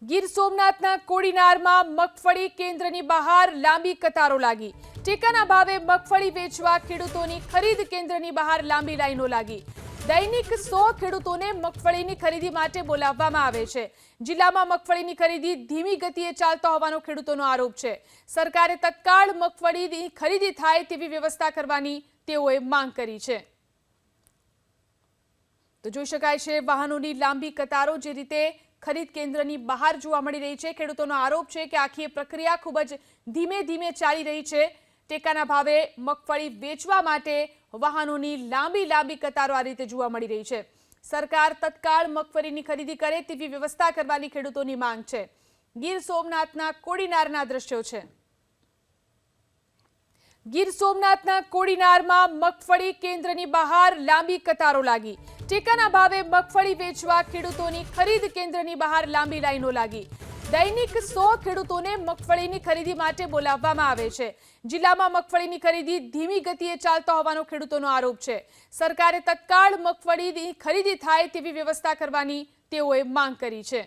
ગીર સોમનાથના કોડીનારમાં મગફળી કેન્દ્રની બહાર લાંબી કતારો લાગી। ટેકાના ભાવે મગફળી વેચવા ખેડૂતોની ખરીદ કેન્દ્રની બહાર લાંબી લાઈનો લાગી। દૈનિક 100 ખેડૂતોને મગફળીની ખરીદી માટે બોલાવવામાં આવે છે। જિલ્લામાં મગફળીની ખરીદી ધીમી ગતિએ ચાલતો હોવાનો ખેડૂતોનો આરોપ છે। સરકારે તત્કાળ મગફળીની ખરીદી થાય તેવી વ્યવસ્થા કરવાની તેઓએ માંગ કરી છે। તો જોઈ શકાય છે વાહનોની લાંબી કતારો જે રીતે ખરીદ કેન્દ્રની બહાર જોવા મળી રહી છે। ખેડૂતોનો આરોપ છે કે આખી પ્રક્રિયા ખૂબ જ ધીમે ધીમે ચાલી રહી છે। ટેકાના ભાવે મગફળી વેચવા માટે વાહનોની લાંબી કતારો આ રીતે જોવા મળી રહી છે। સરકાર તત્કાળ મગફળીની ખરીદી કરે તેવી વ્યવસ્થા કરવાની ખેડૂતોની માંગ છે। ગીર સોમનાથના કોડીનારના દ્રશ્યો છે। ગીર સોમનાથના કોડીનારમાં મગફળી કેન્દ્રની બહાર લાંબી કતારો લાગી। ટેકાના ભાવે મગફળી વેચવા ખેડૂતોની ખરીદ કેન્દ્રની બહાર લાંબી લાઈનો લાગી। દૈનિક 100 ખેડૂતોને મગફળીની ખરીદી માટે બોલાવવામાં આવે છે। જિલ્લામાં મગફળીની ખરીદી ધીમી ગતિએ ચાલતો હોવાનો ખેડૂતોનો આરોપ છે। સરકારે તત્કાળ મગફળીની ખરીદી થાય તેવી વ્યવસ્થા કરવાની તેઓએ માંગ કરી છે।